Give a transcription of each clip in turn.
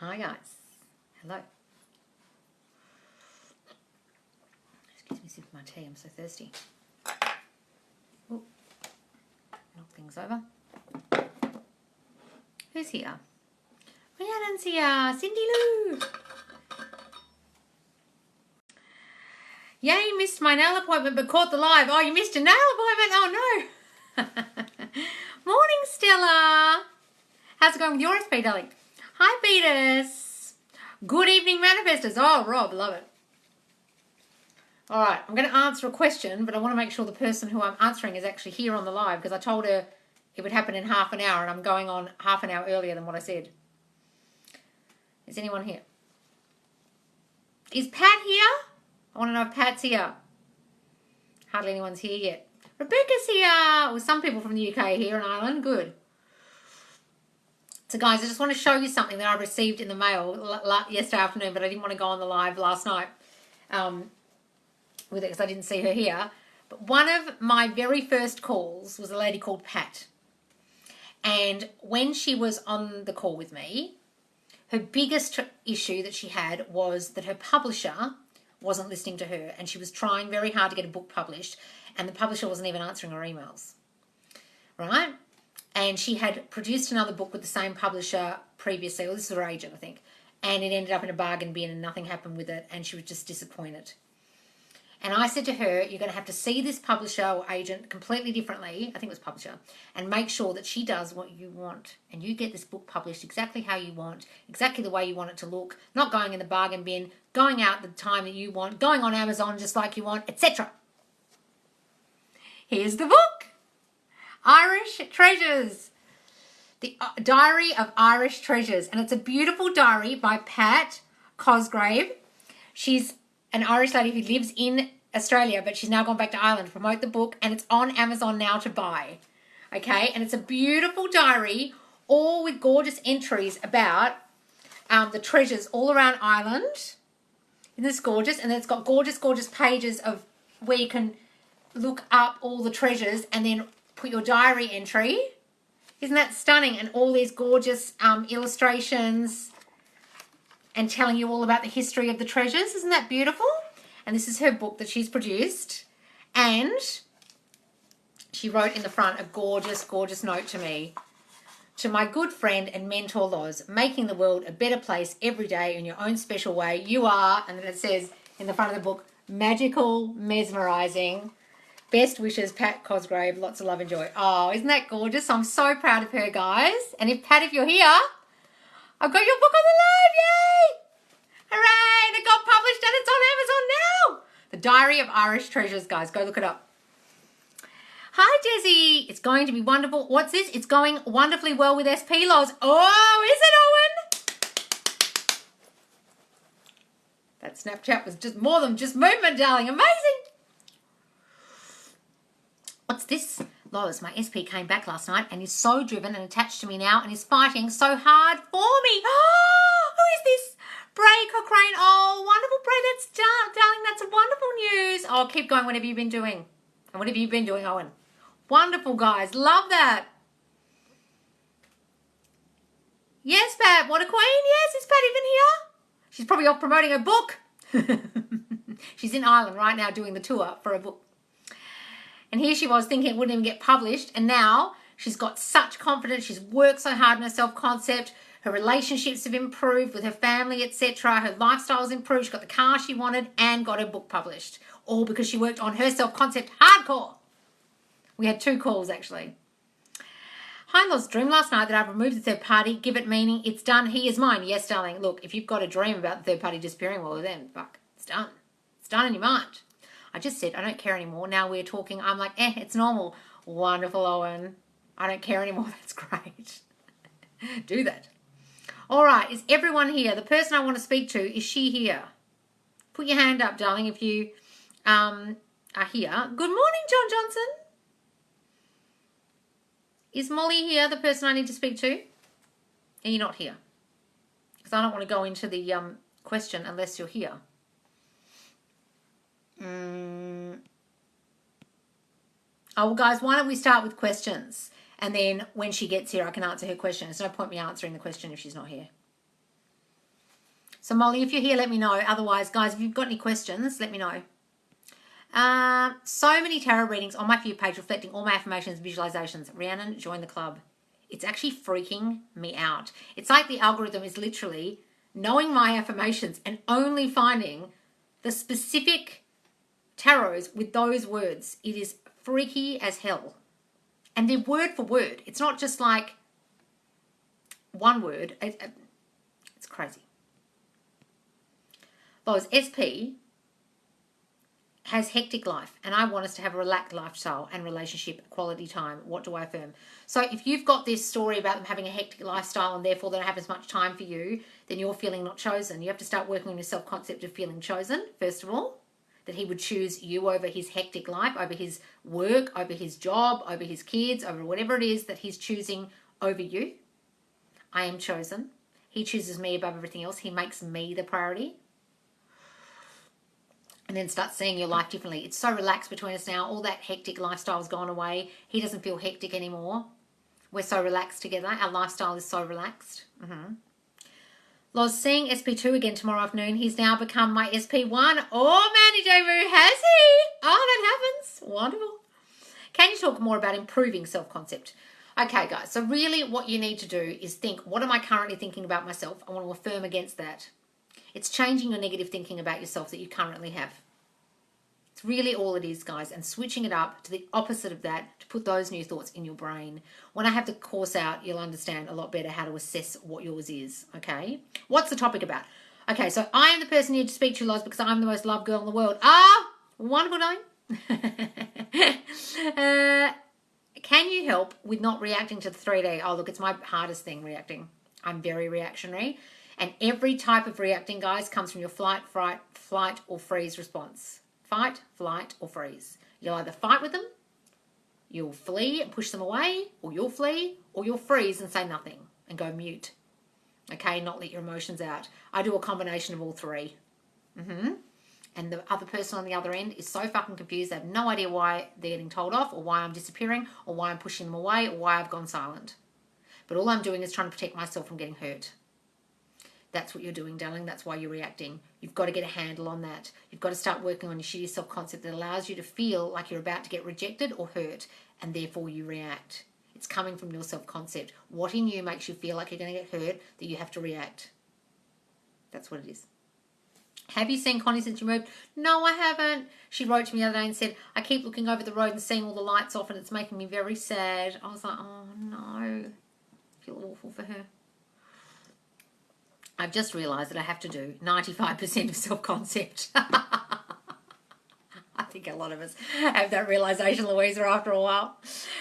Hi guys. Hello. Excuse me, sip of my tea. I'm so thirsty. Ooh. Knock things over. Who's here? Rhiannon's here. Cindy Lou. Yay, missed my nail appointment but caught the live. Oh, you missed your nail appointment? Oh no. Morning, Stella. How's it going with your SP, darling? Hi, Beatus. Good evening, manifestors. Oh, Rob, love it. All right, I'm going to answer a question, but I want to make sure the person who I'm answering is actually here on the live because I told her it would happen in half an hour and I'm going on half an hour earlier than what I said. Is anyone here? Is Pat here? I want to know if Pat's here. Hardly anyone's here yet. Rebecca's here. Well, some people from the UK here in Ireland. Good. So, guys, I just want to show you something that I received in the mail yesterday afternoon, but I didn't want to go on the live last night with it because I didn't see her here. But one of my very first calls was a lady called Pat. And when she was on the call with me, her biggest issue that she had was that her publisher wasn't listening to her and she was trying very hard to get a book published and the publisher wasn't even answering her emails, right? And she had produced another book with the same publisher previously, or this is her agent, I think, and it ended up in a bargain bin and nothing happened with it and she was just disappointed. And I said to her, you're going to have to see this publisher or agent completely differently, I think it was publisher, and make sure that she does what you want and you get this book published exactly how you want, exactly the way you want it to look, not going in the bargain bin, going out the time that you want, going on Amazon just like you want, etc. Here's the book, Irish Treasures, the Diary of Irish Treasures, and it's a beautiful diary by Pat Cosgrave. She's an Irish lady who lives in Australia, but she's now gone back to Ireland to promote the book, and it's on Amazon now to buy. Okay, and it's a beautiful diary, all with gorgeous entries about the treasures all around Ireland. Isn't this gorgeous? And then it's got gorgeous, gorgeous pages of where you can look up all the treasures and then put your diary entry. Isn't that stunning? And all these gorgeous illustrations and telling you all about the history of the treasures. Isn't that beautiful? And this is her book that she's produced. And she wrote in the front a gorgeous, gorgeous note to me. To my good friend and mentor Loz, making the world a better place every day in your own special way. You are, and then it says in the front of the book, magical, mesmerizing. Best wishes, Pat Cosgrave. Lots of love and joy. Oh, isn't that gorgeous? I'm so proud of her, guys. And if, Pat, if you're here, I've got your book on the live. Yay! Hooray! It got published and it's on Amazon now. The Diary of Irish Treasures, guys. Go look it up. Hi, Desi. It's going to be wonderful. What's this? It's going wonderfully well with SP Loz. Oh, is it, Owen? That Snapchat was just more than just movement, darling. Amazing. What's this? Loz, my SP came back last night and is so driven and attached to me now and is fighting so hard for me. Oh, who is this? Bray Cochrane. Oh, wonderful, Bray. That's darling. That's wonderful news. Oh, keep going. What have you been doing? And what have you been doing, Owen? Wonderful, guys. Love that. Yes, Pat. What a queen. Yes, is Pat even here? She's probably off promoting her book. She's in Ireland right now doing the tour for her book. And here she was thinking it wouldn't even get published. And now she's got such confidence. She's worked so hard on her self-concept. Her relationships have improved with her family, etc. Her lifestyle's improved. She got the car she wanted and got her book published. All because she worked on her self-concept hardcore. We had 2 calls, actually. Hi, Loz. Dream last night that I've removed the third party. Give it meaning. It's done. He is mine. Yes, darling. Look, if you've got a dream about the third party disappearing, well, then, fuck, it's done. It's done in your mind. I just said, I don't care anymore. Now we're talking. I'm like, it's normal. Wonderful, Owen. I don't care anymore. That's great. Do that. All right. Is everyone here? The person I want to speak to, is she here? Put your hand up, darling, if you are here. Good morning, John Johnson. Is Molly here, the person I need to speak to? Are you not here? Because I don't want to go into the question unless you're here. Oh, well, guys, why don't we start with questions? And then when she gets here, I can answer her question. There's no point me answering the question if she's not here. So Molly, if you're here, let me know. Otherwise, guys, if you've got any questions, let me know. So many tarot readings on my view page reflecting all my affirmations and visualizations. Rhiannon, join the club. It's actually freaking me out. It's like the algorithm is literally knowing my affirmations and only finding the specific tarots with those words. It is freaky as hell. And they're word for word. It's not just like one word. It's crazy. Because SP has hectic life and I want us to have a relaxed lifestyle and relationship quality time. What do I affirm? So if you've got this story about them having a hectic lifestyle and therefore they don't have as much time for you, then you're feeling not chosen. You have to start working on your self-concept of feeling chosen, first of all, that he would choose you over his hectic life, over his work, over his job, over his kids, over whatever it is that he's choosing over you. I am chosen. He chooses me above everything else. He makes me the priority. And then start seeing your life differently. It's so relaxed between us now. All that hectic lifestyle's gone away. He doesn't feel hectic anymore. We're so relaxed together. Our lifestyle is so relaxed. Loz, seeing SP2 again tomorrow afternoon. He's now become my SP1. Oh, Mandy Davu, has he? Oh, that happens. Wonderful. Can you talk more about improving self-concept? Okay, guys. So really what you need to do is think, what am I currently thinking about myself? I want to affirm against that. It's changing your negative thinking about yourself that you currently have. It's really all it is, guys, and switching it up to the opposite of that to put those new thoughts in your brain. When I have the course out, you'll understand a lot better how to assess what yours is, okay? What's the topic about? Okay, so I am the person here to speak to you, Loz, because I'm the most loved girl in the world. Ah, wonderful, darling. Can you help with not reacting to the 3D? Oh, look, it's my hardest thing, reacting. I'm very reactionary. And every type of reacting, guys, comes from your flight, or freeze response. Fight, flight, or freeze. You'll either fight with them, you'll flee and push them away, or you'll flee, or you'll freeze and say nothing and go mute. Okay, not let your emotions out. I do a combination of all three. And the other person on the other end is so fucking confused. They have no idea why they're getting told off, or why I'm disappearing, or why I'm pushing them away, or why I've gone silent. But all I'm doing is trying to protect myself from getting hurt. That's what you're doing, darling. That's why you're reacting. You've got to get a handle on that. You've got to start working on your shitty self-concept that allows you to feel like you're about to get rejected or hurt, and therefore you react. It's coming from your self-concept. What in you makes you feel like you're going to get hurt that you have to react? That's what it is. Have you seen Connie since you moved? No, I haven't. She wrote to me the other day and said, I keep looking over the road and seeing all the lights off and it's making me very sad. I was like, oh no. I feel awful for her. I've just realised that I have to do 95% of self-concept. I think a lot of us have that realisation, Louisa, after a while.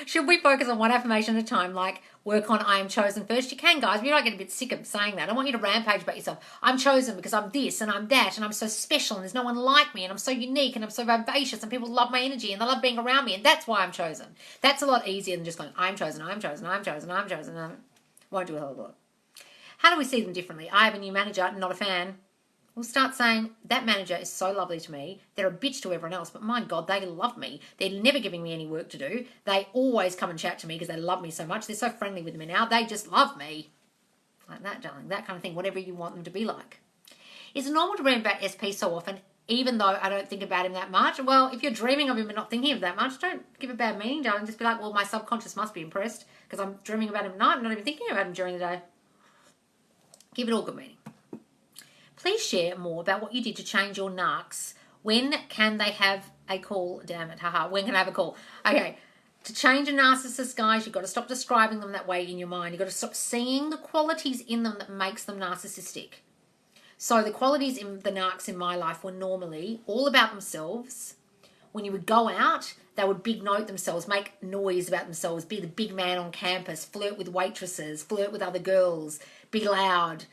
Should we focus on one affirmation at a time, like work on I am chosen first? You can, guys, but you might get a bit sick of saying that. I want you to rampage about yourself. I'm chosen because I'm this and I'm that and I'm so special and there's no one like me and I'm so unique and I'm so vivacious and people love my energy and they love being around me and that's why I'm chosen. That's a lot easier than just going, I'm chosen, I'm chosen, I'm chosen, I'm chosen. Won't do a hell of a lot. How do we see them differently? I have a new manager, not a fan. We'll start saying, that manager is so lovely to me. They're a bitch to everyone else, but my God, they love me. They're never giving me any work to do. They always come and chat to me because they love me so much. They're so friendly with me now. They just love me. Like that, darling. That kind of thing. Whatever you want them to be like. Is it normal to read about SP so often, even though I don't think about him that much? Well, if you're dreaming of him and not thinking of him that much, don't give a bad meaning, darling. Just be like, well, my subconscious must be impressed because I'm dreaming about him at night and not even thinking about him during the day. Give it all good meaning. Please share more about what you did to change your narcs. When can they have a call? Damn it, haha. When can I have a call? Okay, to change a narcissist, guys, you've got to stop describing them that way in your mind. You've got to stop seeing the qualities in them that makes them narcissistic. So the qualities in the narcs in my life were normally all about themselves. When you would go out, they would big note themselves, make noise about themselves, be the big man on campus, flirt with waitresses, flirt with other girls, be loud.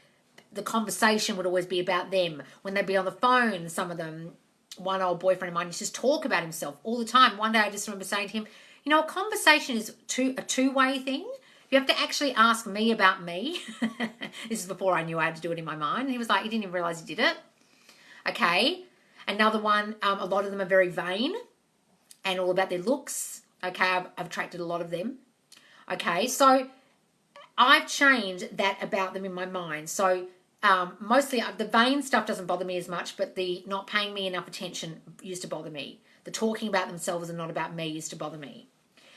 The conversation would always be about them. When they'd be on the phone, some of them, one old boyfriend of mine used to just talk about himself all the time. One day I just remember saying to him, you know, a conversation is a two-way thing. You have to actually ask me about me. This is before I knew I had to do it in my mind. And he was like, he didn't even realise he did it. Okay. Another one, a lot of them are very vain and all about their looks. Okay, I've attracted a lot of them. Okay, so I've changed that about them in my mind. So Mostly the vain stuff doesn't bother me as much, but the not paying me enough attention used to bother me. The talking about themselves and not about me used to bother me.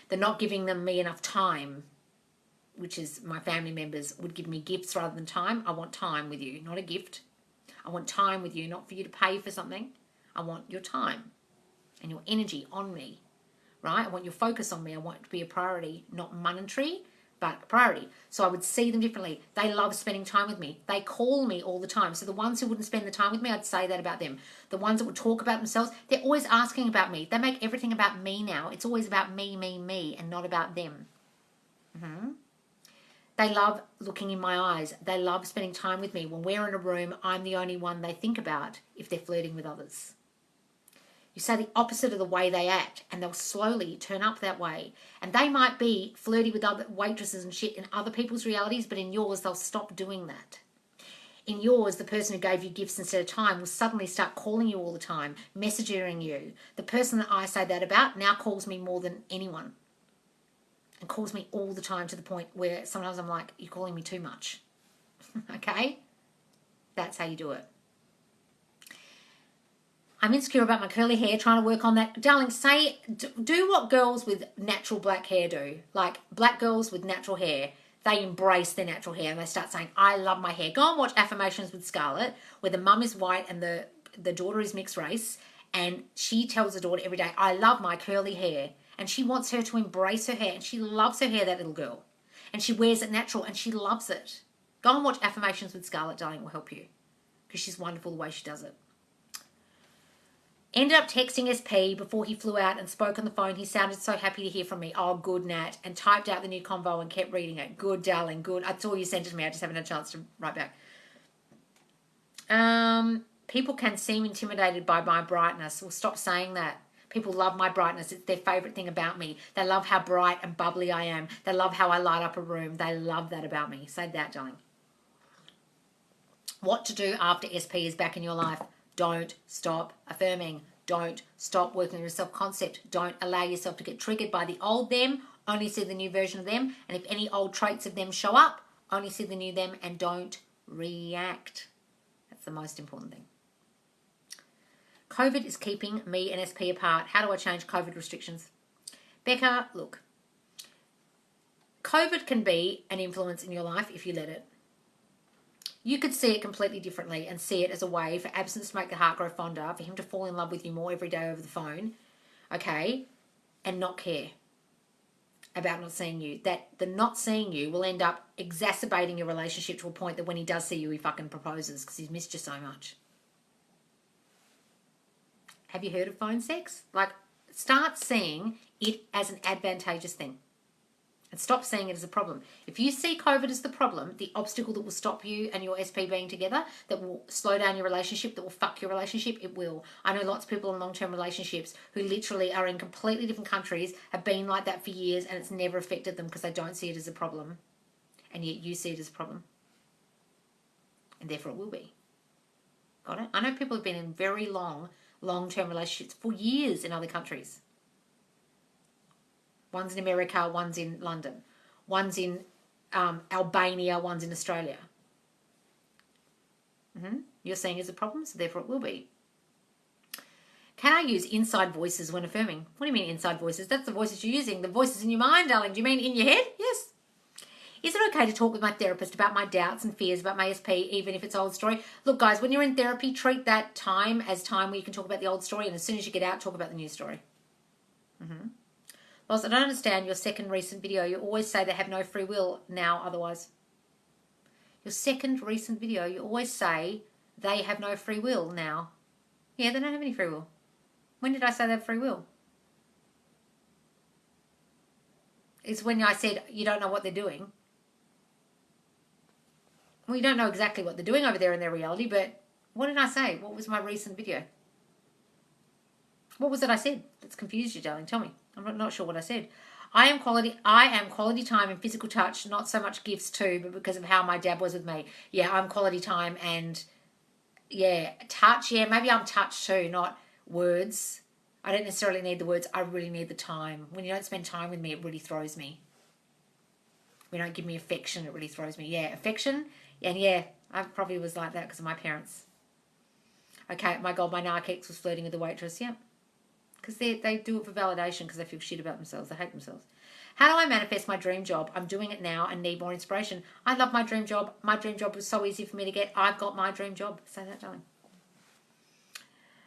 The not giving them me enough time, which is my family members would give me gifts rather than time. I want time with you, not a gift. I want time with you, not for you to pay for something. I want your time and your energy on me, right? I want your focus on me. I want it to be a priority, not monetary, but a priority. So I would see them differently. They love spending time with me. They call me all the time. So the ones who wouldn't spend the time with me, I'd say that about them. The ones that would talk about themselves, they're always asking about me. They make everything about me now. It's always about me, and not about them. They love looking in my eyes. They love spending time with me. When we're in a room, I'm the only one they think about if they're flirting with others. You say the opposite of the way they act, and they'll slowly turn up that way. And they might be flirty with other waitresses and shit in other people's realities, but in yours, they'll stop doing that. In yours, the person who gave you gifts instead of time will suddenly start calling you all the time, messaging you. The person that I say that about now calls me more than anyone. And calls me all the time to the point where sometimes I'm like, you're calling me too much. Okay? That's how you do it. I'm insecure about my curly hair, trying to work on that. Darling, do what girls with natural black hair do. Like black girls with natural hair, they embrace their natural hair and they start saying, I love my hair. Go and watch Affirmations with Scarlett, where the mum is white and the daughter is mixed race. And she tells the daughter every day, I love my curly hair. And she wants her to embrace her hair. And she loves her hair, that little girl. And she wears it natural and she loves it. Go and watch Affirmations with Scarlett, darling. It will help you. Because she's wonderful the way she does it. Ended up texting SP before he flew out and spoke on the phone. He sounded so happy to hear from me. Oh, good, Nat. And typed out the new convo and kept reading it. Good, darling, good. I saw you sent it to me. I just haven't had a chance to write back. People can seem intimidated by my brightness. Well, stop saying that. People love my brightness. It's their favourite thing about me. They love how bright and bubbly I am. They love how I light up a room. They love that about me. Say that, darling. What to do after SP is back in your life. Don't stop affirming. Don't stop working on your self-concept. Don't allow yourself to get triggered by the old them. Only see the new version of them. And if any old traits of them show up, only see the new them and don't react. That's the most important thing. COVID is keeping me and SP apart. How do I change COVID restrictions? Becca, look. COVID can be an influence in your life if you let it. You could see it completely differently and see it as a way for absence to make the heart grow fonder, for him to fall in love with you more every day over the phone, okay, and not care about not seeing you. That the not seeing you will end up exacerbating your relationship to a point that when he does see you, he fucking proposes because he's missed you so much. Have you heard of phone sex? Like, start seeing it as an advantageous thing. And stop seeing it as a problem. If you see COVID as the problem, the obstacle that will stop you and your SP being together, that will slow down your relationship, that will fuck your relationship, it will. I know lots of people in long-term relationships who literally are in completely different countries, have been like that for years, and it's never affected them because they don't see it as a problem. And yet you see it as a problem. And therefore it will be. Got it? I know people have been in very long-term relationships for years in other countries. One's in America, one's in London. One's in Albania, one's in Australia. You're seeing it as a problem, so therefore it will be. Can I use inside voices when affirming? What do you mean inside voices? That's the voices you're using. The voices in your mind, darling. Do you mean in your head? Yes. Is it okay to talk with my therapist about my doubts and fears about my SP, even if it's old story? Look, guys, when you're in therapy, treat that time as time where you can talk about the old story, and as soon as you get out, talk about the new story. Loz, I don't understand your second recent video. You always say they have no free will now otherwise. Your second recent video, you always say they have no free will now. Yeah, they don't have any free will. When did I say they have free will? It's when I said you don't know what they're doing. Well, you don't know exactly what they're doing over there in their reality, but what did I say? What was my recent video? What was it I said that's confused you, darling? Tell me. I'm not sure what I said. I am quality time and physical touch, not so much gifts too, but because of how my dad was with me. Yeah, I'm quality time and, yeah, touch. Yeah, maybe I'm touch too, not words. I don't necessarily need the words. I really need the time. When you don't spend time with me, it really throws me. When you don't give me affection, it really throws me. Yeah, affection. And yeah, I probably was like that because of my parents. Okay, my God, my narc ex was flirting with the waitress. Yeah. Because they do it for validation because they feel shit about themselves. They hate themselves. How do I manifest my dream job? I'm doing it now and need more inspiration. I love my dream job. My dream job was so easy for me to get. I've got my dream job. Say that, darling.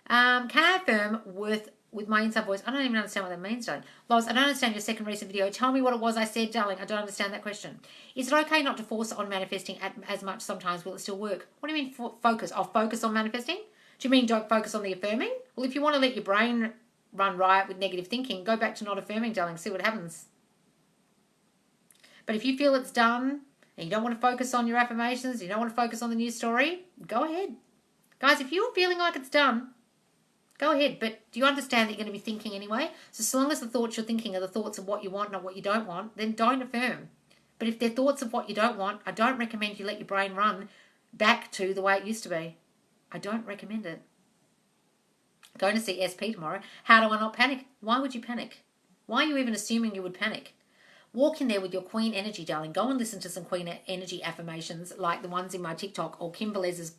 Can I affirm with my inside voice? I don't even understand what that means, darling. Loz, I don't understand your second recent video. Tell me what it was I said, darling. I don't understand that question. Is it okay not to force on manifesting as much sometimes? Will it still work? What do you mean focus? I'll focus on manifesting? Do you mean don't focus on the affirming? Well, if you want to let your brain run riot with negative thinking, go back to not affirming, darling. See what happens. But if you feel it's done and you don't want to focus on your affirmations, you don't want to focus on the news story, go ahead. Guys, if you're feeling like it's done, go ahead. But do you understand that you're going to be thinking anyway? So long as the thoughts you're thinking are the thoughts of what you want, not what you don't want, then don't affirm. But if they're thoughts of what you don't want, I don't recommend you let your brain run back to the way it used to be. I don't recommend it. Going to see SP tomorrow. How do I not panic? Why would you panic? Why are you even assuming you would panic? Walk in there with your queen energy, darling. Go and listen to some queen energy affirmations like the ones in my TikTok or Kim Velez's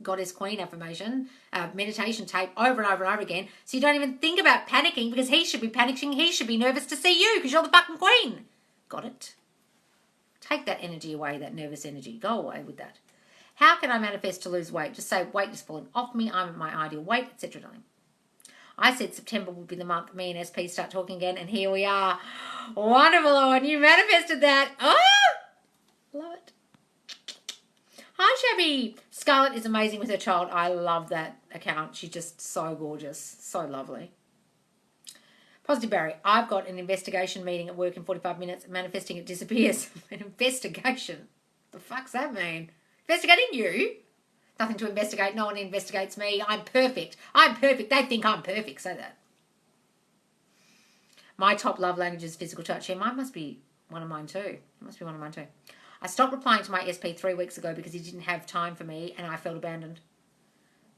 Goddess Queen affirmation, meditation tape over and over and over again. So you don't even think about panicking because he should be panicking. He should be nervous to see you because you're the fucking queen. Got it? Take that energy away, that nervous energy. Go away with that. How can I manifest to lose weight? Just say weight is falling off me. I'm at my ideal weight, etc. darling. I said September would be the month me and SP start talking again, and here we are. Wonderful, Owen. You manifested that. Oh, love it. Hi, Shabby. Scarlett is amazing with her child. I love that account. She's just so gorgeous. So lovely. Positive Barry. I've got an investigation meeting at work in 45 minutes. Manifesting it disappears. An investigation? The fuck's that mean? Investigating you? Nothing to investigate. No one investigates me. I'm perfect. I'm perfect. They think I'm perfect. Say that. My top love language is physical touch. Yeah, mine must be one of mine too. It must be one of mine too. I stopped replying to my SP 3 weeks ago because he didn't have time for me and I felt abandoned.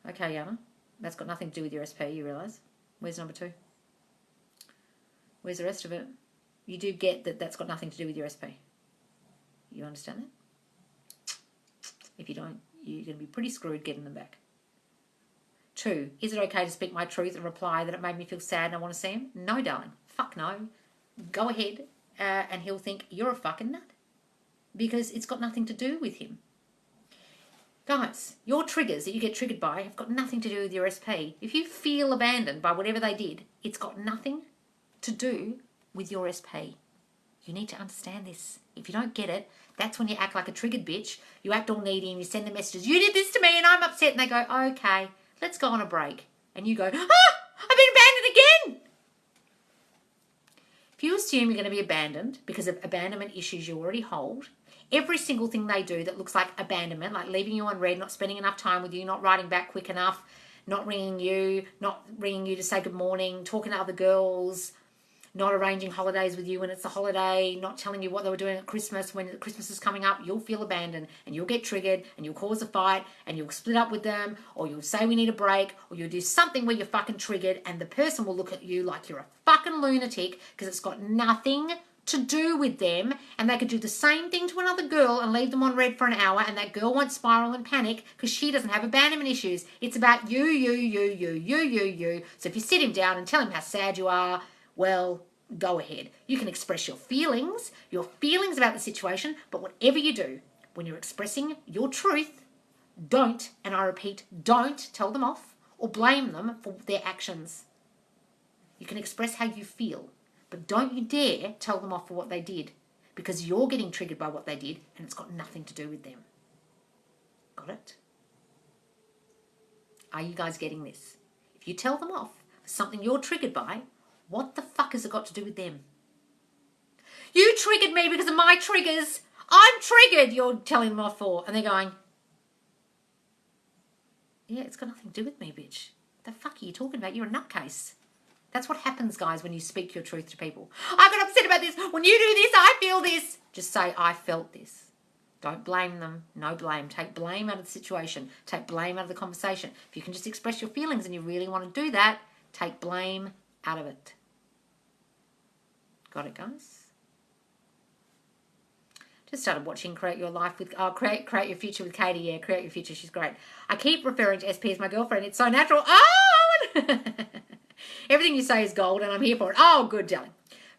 Okay, Yana. That's got nothing to do with your SP, you realise. Where's number 2? Where's the rest of it? You do get that that's got nothing to do with your SP. You understand that? If you don't, you're going to be pretty screwed getting them back. 2, is it okay to speak my truth and reply that it made me feel sad and I want to see him? No, darling. Fuck no. Go ahead and he'll think you're a fucking nut. Because it's got nothing to do with him. Guys, your triggers that you get triggered by have got nothing to do with your SP. If you feel abandoned by whatever they did, it's got nothing to do with your SP. You need to understand this. If you don't get it, that's when you act like a triggered bitch. You act all needy and you send the messages, you did this to me and I'm upset. And they go, okay, let's go on a break. And you go, I've been abandoned again. If you assume you're going to be abandoned because of abandonment issues you already hold, every single thing they do that looks like abandonment, like leaving you on red, not spending enough time with you, not writing back quick enough, not ringing you to say good morning, talking to other girls, not arranging holidays with you when it's a holiday, not telling you what they were doing at Christmas when Christmas is coming up, you'll feel abandoned and you'll get triggered and you'll cause a fight and you'll split up with them or you'll say we need a break or you'll do something where you're fucking triggered and the person will look at you like you're a fucking lunatic because it's got nothing to do with them, and they could do the same thing to another girl and leave them on red for an hour and that girl won't spiral and panic because she doesn't have abandonment issues. It's about you. So if you sit him down and tell him how sad you are, well, go ahead. You can express your feelings about the situation, but whatever you do, when you're expressing your truth, don't, and I repeat, don't tell them off or blame them for their actions. You can express how you feel, but don't you dare tell them off for what they did because you're getting triggered by what they did and it's got nothing to do with them. Got it? Are you guys getting this? If you tell them off for something you're triggered by, what the fuck has it got to do with them? You triggered me because of my triggers. I'm triggered, you're telling them off for. And they're going, yeah, it's got nothing to do with me, bitch. The fuck are you talking about? You're a nutcase. That's what happens, guys, when you speak your truth to people. I got upset about this. When you do this, I feel this. Just say, I felt this. Don't blame them. No blame. Take blame out of the situation. Take blame out of the conversation. If you can just express your feelings and you really want to do that, take blame out of it. Got it, guys? Just started watching Create Your Life with, Create Your Future with Katie. Yeah, Create Your Future. She's great. I keep referring to SP as my girlfriend. It's so natural. Oh! Everything you say is gold and I'm here for it. Oh, good, darling.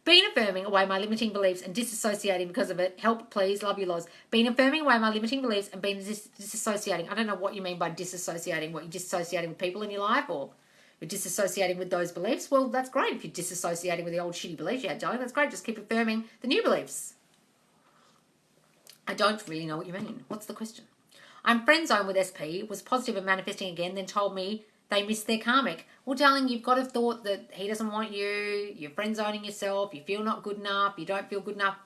Been affirming away my limiting beliefs and disassociating because of it. Help, please. Love you, Loz. Been affirming away my limiting beliefs and been disassociating. I don't know what you mean by disassociating. What, you're disassociating with people in your life or you're disassociating with those beliefs? Well, that's great. If you're disassociating with the old shitty beliefs you had, darling, that's great. Just keep affirming the new beliefs. I don't really know what you mean. What's the question? I'm friend zone with SP, was positive and manifesting again, then told me they missed their karmic. Well, darling, you've got to have thought that he doesn't want you, you're friend zoning yourself, you feel not good enough, you don't feel good enough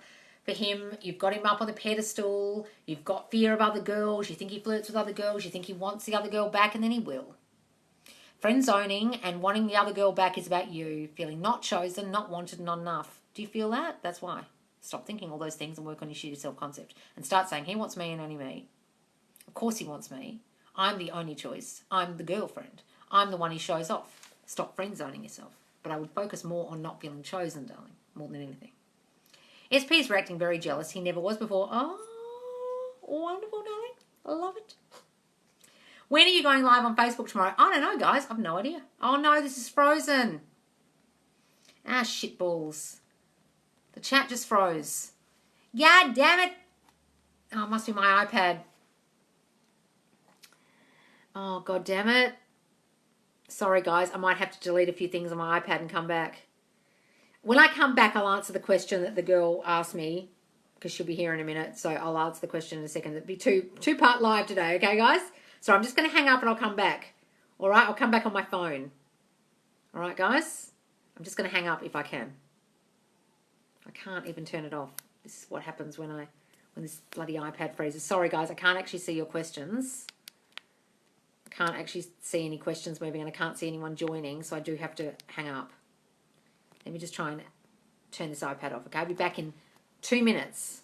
for him, you've got him up on the pedestal, you've got fear of other girls, you think he flirts with other girls, you think he wants the other girl back, and then he will. Friend zoning and wanting the other girl back is about you, feeling not chosen, not wanted, not enough. Do you feel that? That's why. Stop thinking all those things and work on your shitty self-concept. And start saying, he wants me and only me. Of course he wants me. I'm the only choice. I'm the girlfriend. I'm the one he shows off. Stop friend zoning yourself. But I would focus more on not feeling chosen, darling, more than anything. SP is reacting very jealous. He never was before. Oh, wonderful, darling. I love it. When are you going live on Facebook tomorrow? I don't know, guys. I've no idea. Oh, no, this is frozen. Ah, shitballs. The chat just froze. God damn it. Oh, it must be my iPad. Oh, God damn it. Sorry, guys. I might have to delete a few things on my iPad and come back. When I come back, I'll answer the question that the girl asked me, because she'll be here in a minute. So I'll answer the question in a second. It'll be two-part live today, okay, guys? So I'm just going to hang up and I'll come back. All right? I'll come back on my phone. All right, guys? I'm just going to hang up if I can. I can't even turn it off. This is what happens when this bloody iPad freezes. Sorry, guys. I can't actually see your questions. Can't actually see any questions moving and I can't see anyone joining, so I do have to hang up. Let me just try and turn this iPad off, okay? I'll be back in 2 minutes.